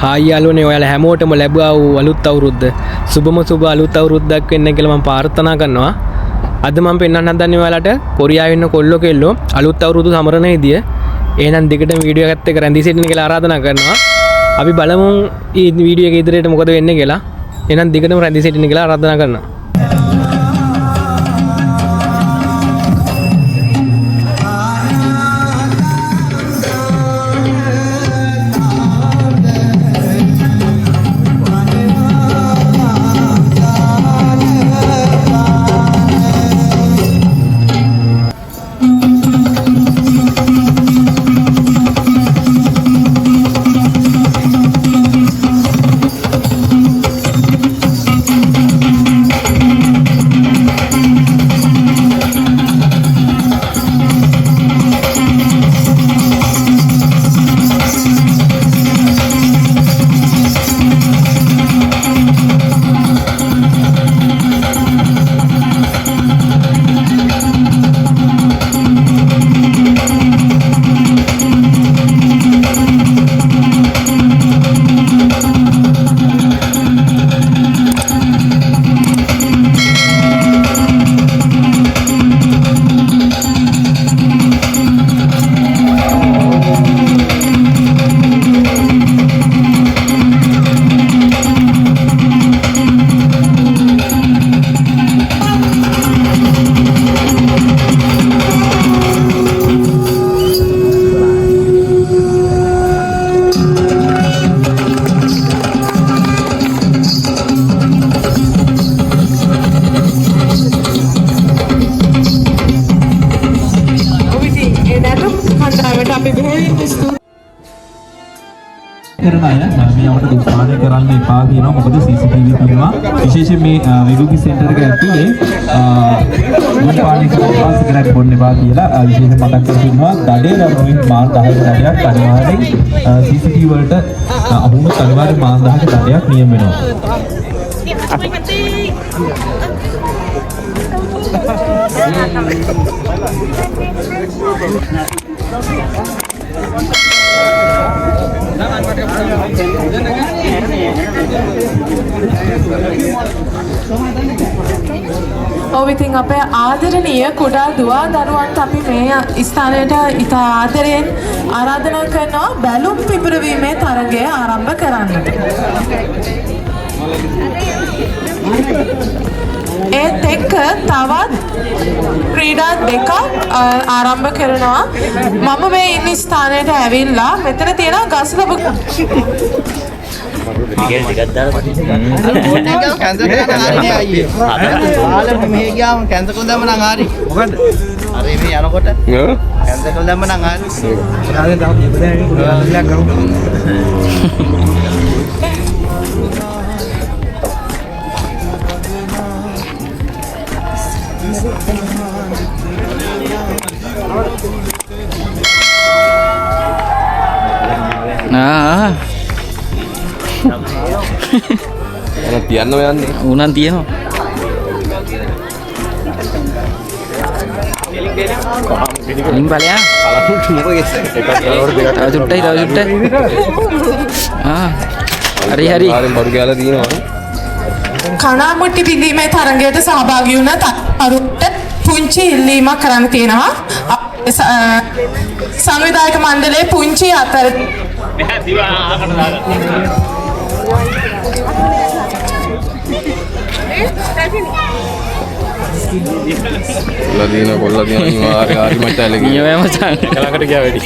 High යාළුවනේ ඔයාලා හැමෝටම ලැබුවා වූ අලුත් අවුරුද්ද සුබම සුබ අලුත් අවුරුද්දක් වෙන්න කියලා මම ප්‍රාර්ථනා කරනවා. අද මම පෙන්වන්න හදන්නේ ඔයාලට කොරියාවේ ඉන්න කොල්ලෝ කෙල්ලෝ අලුත් අවුරුදු සමරන විදිය. එහෙනම් දිගටම වීඩියෝ එකත් එක්ක රැඳී සිටින්න කියලා ආරාධනා කරනවා. අපි බලමු මේ වීඩියෝ එක ඉදිරියට මොකද වෙන්නේ කියලා. එහෙනම් දිගටම රැඳී සිටින්න කියලා ආරාධනා කරනවා. උත්සාහය කරන්න එපා කියනවා. මොකද CCTV තියෙනවා. විශේෂයෙන් මේ වෙගුකි සෙන්ටර් එක ඇතුලේ උත්පාදනය කරලා සිගරට් බොන්න එපා කියලා විශේෂ මතක් කරනවා. දඩේ රොයින් මාන් 10ක දඩයක් අනිවාර්යෙන් CCTV වලට අහුණු අනිවාර්යෙන් මාන් 10ක දඩයක් නියම වෙනවා. ඔව් ඉතින් අපේ ආදරණීය කුඩා දුවා දරුවන්ට අපි මේ ස්ථානයට ඉතා ආදරයෙන් ආරාධනා කරනවා බැලුම් පිපිරවීමේ තරගය ආරම්භ කරන්නට. ඒත් එක්ක තවත් ක්‍රීඩා දෙකක් ආරම්භ කරනවා. මම මේ ඉන්න ස්ථානයට ඇවිල්ලා මෙතන තියෙන ගස්ලබ තියන්න යන්නේ උනන් තියෙනවා ලින් බලයා චුට්ටයි තව චුට්ටයි හරි හරි බඩු ගාලා තියෙනවා කණාමුට්ටි පිදීමේ තරගයට සහභාගී වුණ තරුණට පුංචි ඉල්ලීමක් කරන්න තියෙනවා. සංවිධායක මණ්ඩලයේ පුංචි අතර කොල්ලා දින හරි මචං නියමයි මචං. කලකට ගියා වැඩි.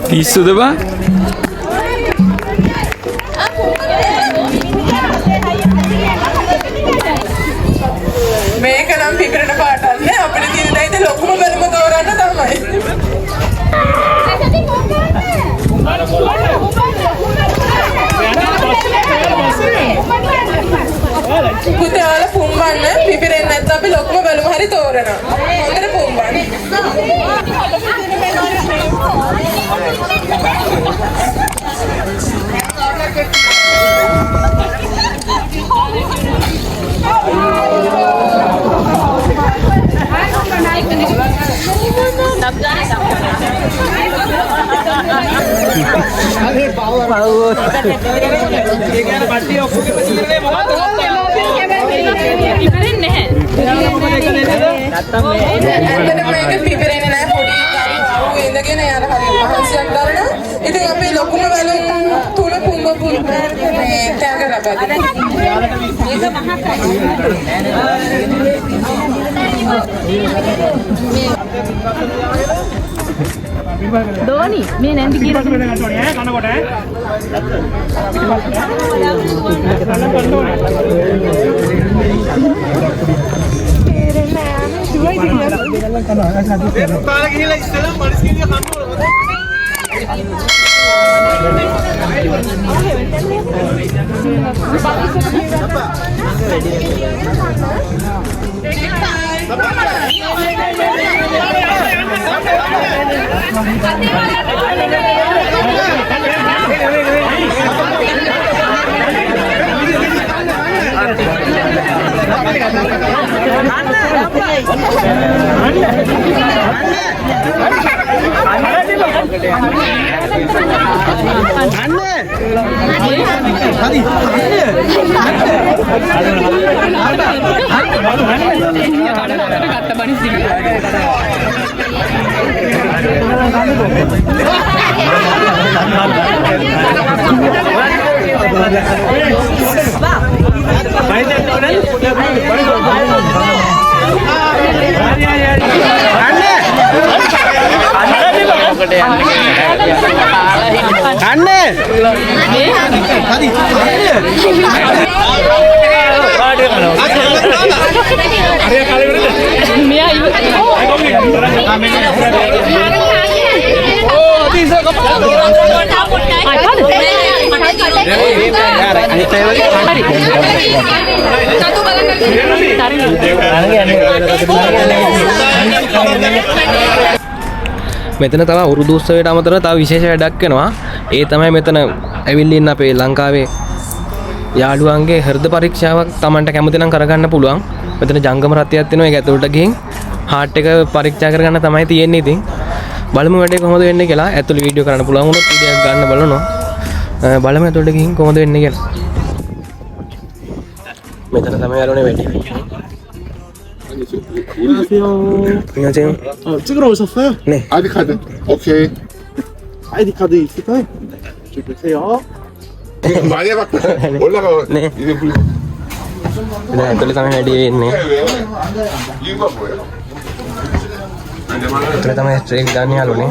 පිස්සුද බා? මේක නම් පිපිරෙන පාටක් නේ අපිට තියෙන දේ ඉතින් ලොකුම බැලුම තෝරන්න තමයි. පුතේ ආල පුම්බන්න පිපිරෙන්නේ නැත්නම් අපි ලොකුම බැලුම හරි තෝරනවා. හොඳට පුම්බන්න. මේක පිපිරෙන්නේ නැහැ පොඩි දරුවෝ ඉඳගෙන යන හරිය මහන්සියක් ගන්න. ඉතින් අපි ලොකුම බැලුම් තුන පුම්බපු මේ තෑග ලබා Doni, මේ නැන්දි කියලා මෙතන තව අවුරුදු උත්සවයට අමතරව තව විශේෂ වැඩක් වෙනවා. ඒ තමයි මෙතන ඇවිල්ලා ඉන්න අපේ ලංකාවේ යාළුවන්ගේ හෘද පරීක්ෂාවක් Tamanට කැමති නම් කරගන්න පුළුවන්. මෙතන ජංගම රථයක් තියෙනවා. ඒක ඇතුළට ගිහින් හાર્ට් එක පරීක්ෂා කරගන්න තමයි තියෙන්නේ. ඉතින් බලමු වැඩේ කොහොමද වෙන්නේ කියලා. ඇතුළේ වීඩියෝ කරන්න පුළුවන් වුණොත් වීඩියෝ එකක් ගන්න බලනවා. බලමු ඇතුළට ගිහින් කොහොමද වෙන්නේ කියලා. මෙතන තමයි යාළුවනේ වැඩි. 안녕하세요. 찍으러 오셨어요? 네. 아이디 카드. 오케이. 아이디 카드 있을까요? 주세요. 많이 해봤다. 올라가. 네. 이제 불. 네, ඇතුළේ තමයි වැඩි වෙන්නේ. 이유가 뭐예요? ඇතුළේ තමයි ස්ට්‍රේක් ගන්න යාළුවනේ.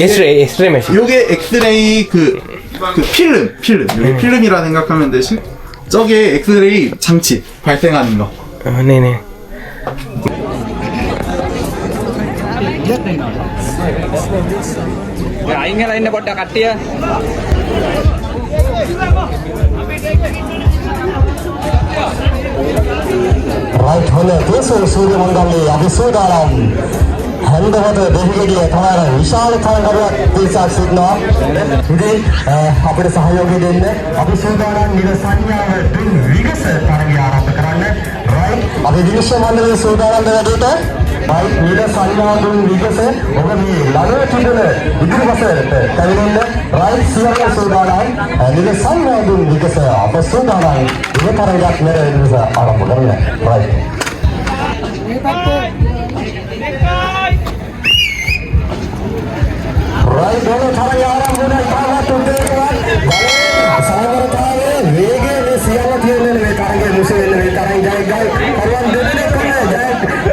엑스레이 머신. 요게 엑스레이 그 필름 요게 필름이라 생각하면 되시 저게 엑스레이 장치 발생하는 거 네네. අයින් වෙලා ඉන්න පොඩ්ඩක් කට්ටිය. රයිට් හොල දේශීය සූර්ය මණ්ඩලයේ අභිසූදානම් හන්දවද දෙහිගිය තමයි විශාල තරගයක් පිරිසක් සිටිනවා. ඉතින් අපිට සහයෝගය දෙන්න අභිසූදානම් නිල සංඥාව දුන් විගස තරගය ආරම්භ කරන්න. රයිට් අපි විනිශ්චය මණ්ඩලයේ සූදානම් වැඩේට right නිල සංඥාතුන් විගස ඔබ මේ ළඟ තිබෙන ඉදිරිපසට පැමිණෙන්න right සියල්ල සෝදානම් නිල සංඥාතුන් විගස අප සෝදානම් ඉවතරයක් මෙරෙන්න ආරම්භ කරන්න right right වල තරය ආරම්භ වෙන කාලත් උදේකවත් බලේ සමවරතාවයේ වේගයේ මේ සියල්ල තියෙන මේ තරගේ මුසේ වෙන මේ තරයි ජය ගල් පරිවන් දෙන්නේ කොහේ ජය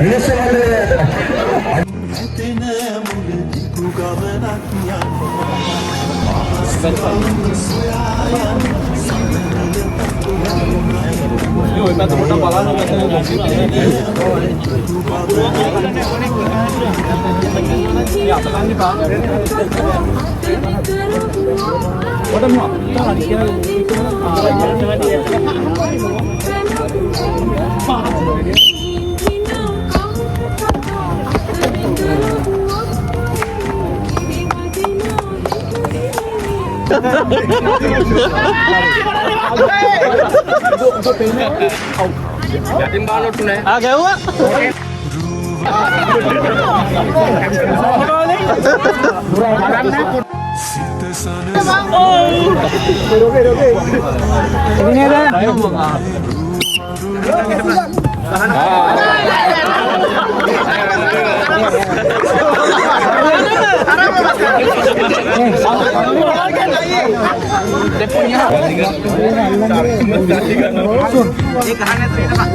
ඉනිසෙවලේ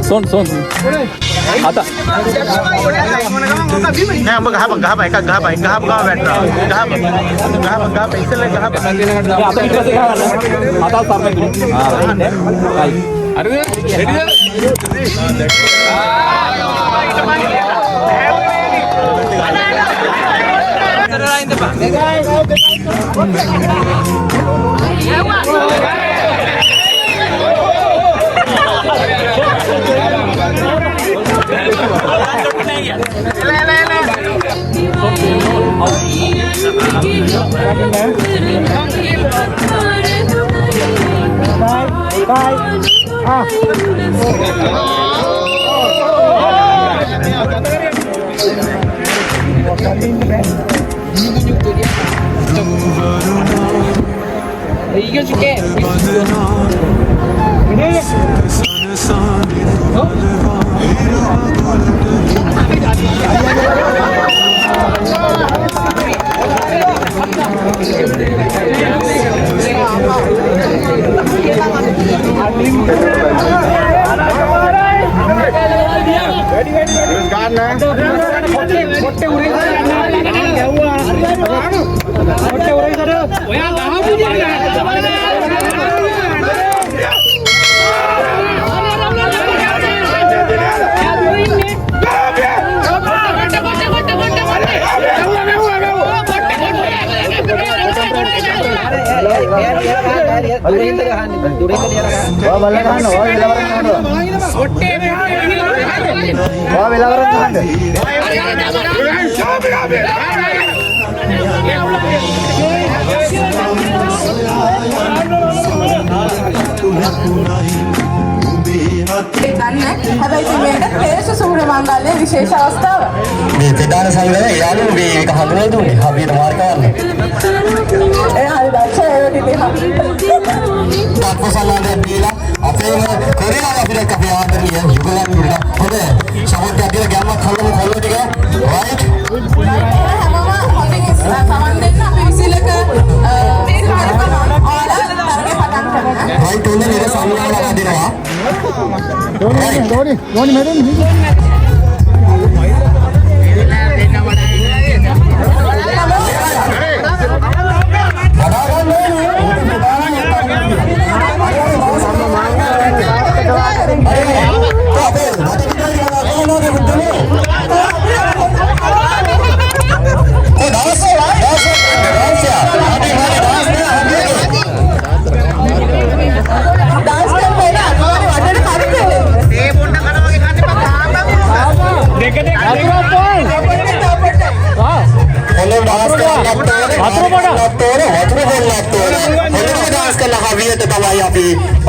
Son. Ata. Nah, gahapa istilah gahapa. Ata ikut sekarang. Ata sampai dulu. Baik. Ada ready? 이겨줄게. පේශ සූර මංගල්‍යයේ විශේෂ අවස්ථාව. මේ ප්‍රධාන සංග්‍රහය යාළුවෝ මේක හඳුනලා දුන්නේ හරියට මාර්ගවන්න. ඒ හරි දැක්ෂ ඒ විදිහ. තාක්ෂණාලේ දීලා අපේම කොරියාව අපිට අපේ ආදරණීය යුගලන් දුන්නා. හොඳ සමෝද්‍ය අධිර ගැම්මක් කලමු කොල්ලෝ ටික රයිට්. හැමෝම හොඳින් සමන් දෙන්න අපි විසිලක මේ කාර්යක්‍රම ඔයාලා තරගේ පටන් ගන්න. රයිට් උන්නේ නේද සංග්‍රහය දෙනවා. Doni madam.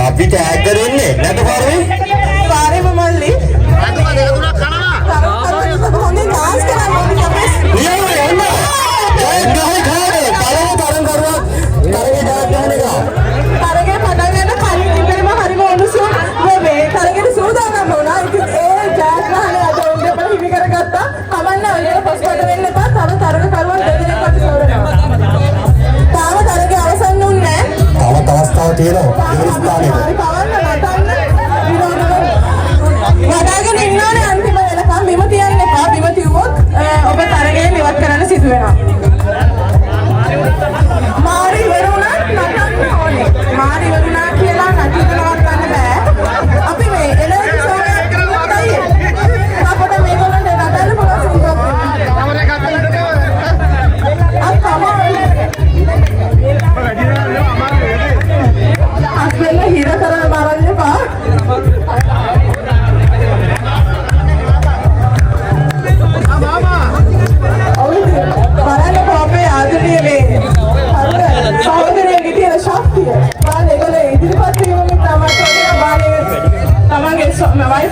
අපි ටැග් කරන්නේ නැද්ද පාරේ? පාරේම මල්ලි. හොඳින්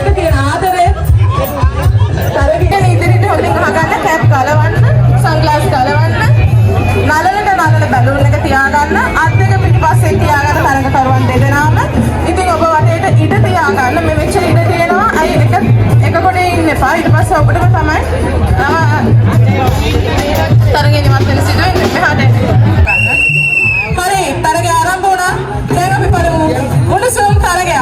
තරගෙට තියෙන ආදරය තරගෙට ඉදිරියට හොඳින් අහගන්න කැප් ගලවන්න සන්ග්ලාස් ගලවන්න නලලට නලල බැලුන් එක තියාගන්න අත් දෙක පිටිපස්සේ තියාගන්න තරගකරුවන් දෙදෙනාම ඉතින් ඔබ වටේට ඉඩ තියාගන්න මේ මෙච්චර ඉඩ තියෙනවා අය එක කොටේ ඉන්න එපා ඊට පස්සේ ඔබටම තමයි තරගෙ ඉවත් වෙන සිදුවෙන්නේ මෙහාට හරි තරගය ආරම්භ වුණා දැන් අපි බලමු මුණුසුම් තරගය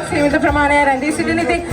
සීමිත ප්‍රමාණය රැඳී සිටින ඉතින්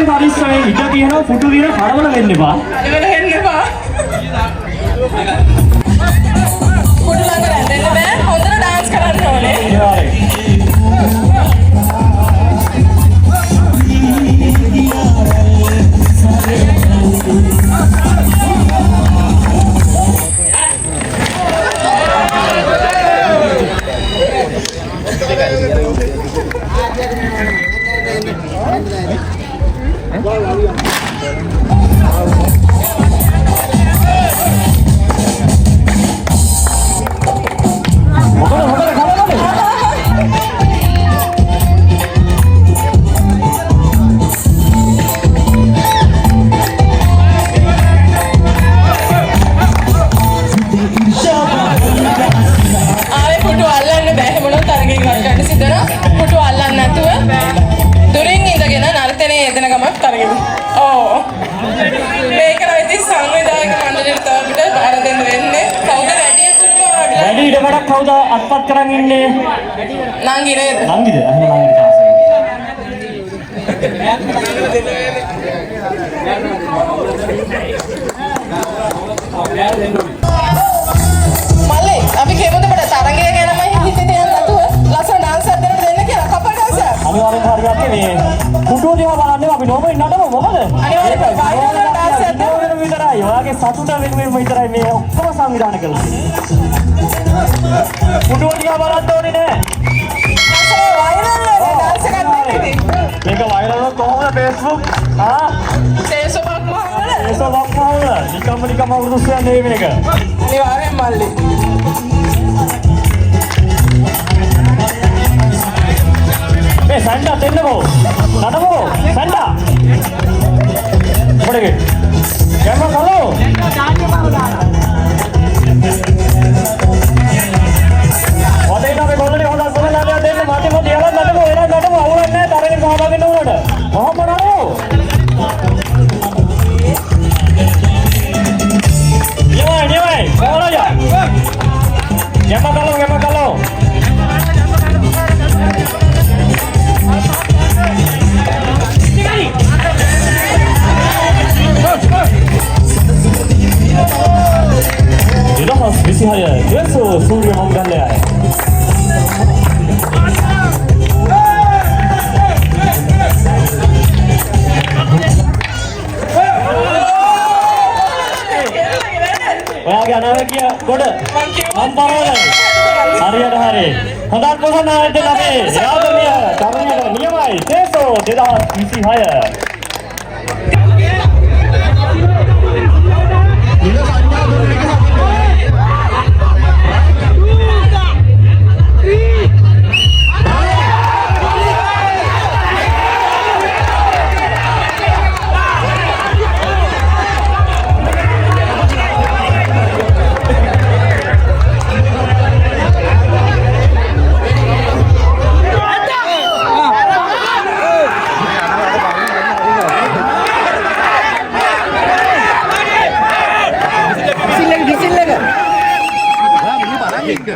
පරිස්සමෙන් ඉඩ තියෙනවා පුටු දින කඩවල වෙන්න එපා. කඩවල වෙන්න එපා. පුටු ළඟ රැඳෙන්න බෑ. හොඳට ඩාන්ස් කරන්න ඕනේ. අරගෙන. ඕ. මේක නයිති සංවිධායක මණ්ඩලයට අපිට බාර දෙන්න වෙන්නේ. කවුද වැඩි පුරුම ආඩිය? වැඩි ඉඩ වැඩක් කවුද අත්පත් කරන් ඉන්නේ? නංගි නේද? නංගිද? එහෙනම් නංගිට ආසයි. මල්ලේ අපි කියමුද බඩ තරංගය ගැනම හිතේ තියන්න නැතුව ලස්සන ඩාන්ස් එකක් දෙන්න දෙන්න කියලා කපල් ඩාන්ස් එකක්. අනිවාර්යෙන් හරියට මේ කුටුව දිහා බලන්නේ අපි නෝම නටමු මොකද? අනිවාර්යෙන් වයිරල් ඩාන්ස් එකක් දෙන්න. ඒක විතරයි. ඔයාගේ සතුට වෙනුවෙන් විතරයි මේ ඔක්කොම සංවිධානය කළේ. කුටුව දිහා බලන්න ඕනේ නෑ. වයිරල් ඩාන්ස් එකක් දෙන්න ඉතින්. මේක වයිරල් වුණොත් කොහොමද Facebook? තේසොමක් මහවල. Facebook වල නිකම්ම වෘදුස් යන්නේ මේක. අනිවාර්යෙන් මල්ලේ. මේ සැන්ඩා දෙන්නකෝ. නඩමෝ සැන්ඩා. පොඩේ. කැමරා කලෝ. ඔතේ තමයි ගොල්ලනේ හොඳ සුවඳ දෙන්න මාතේ මොකද යලා නඩමෝ එන නඩමෝ අවුලක් නැහැ තරගෙන සහභාගී වෙන්න ඕනට. කොහොමද නඩමෝ? Nyawai, bawa aja. Gambar kalau. Tidak harus bisi haya. Dia Surya Manggala. ඔයාගේ අනාවැකිය ගොඩ මම බලන්නේ හරියට හරි හොඳක් පොසන්න ඇද්ද අපේ යාදමිය තරණයට නියමයි තේසෝ 2026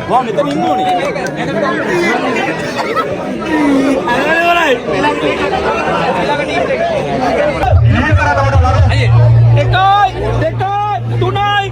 Wah, itu minggu nih. Dekat, tunai.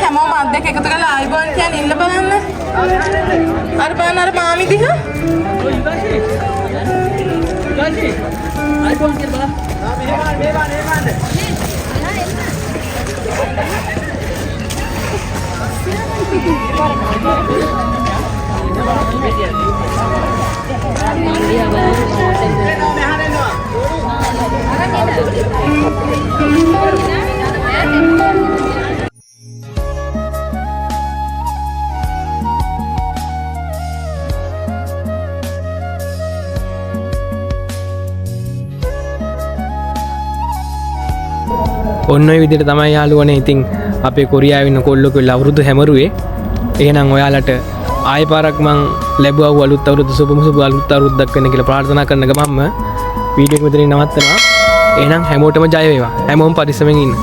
හැමෝම අත් දෙක එකතු කරලා ආයිබෝන් කියන ඉන්න බලන්න. අර බලන්න අර මාමි දිහා. ආයිබෝන් කියන බලන්න. ඔන්න ඔය විදිහට තමයි යාළුවනේ ඉතින් අපේ කොරියාවේ ඉන්න කොල්ලෝ කියලා අවුරුදු හැමරුවේ. එහෙනම් ඔයාලට ආයෙ පාරක් මං ලැබුවා අලුත් අවුරුදු සුබම සුබ අලුත් අවුරුද්දක් වෙන්න කියලා ප්‍රාර්ථනා කරන ගමන්ම වීඩියෝ එක මෙතනින් නවත්තනවා. එහෙනම් හැමෝටම ජය වේවා. හැමෝම පරිස්සමෙන් ඉන්න.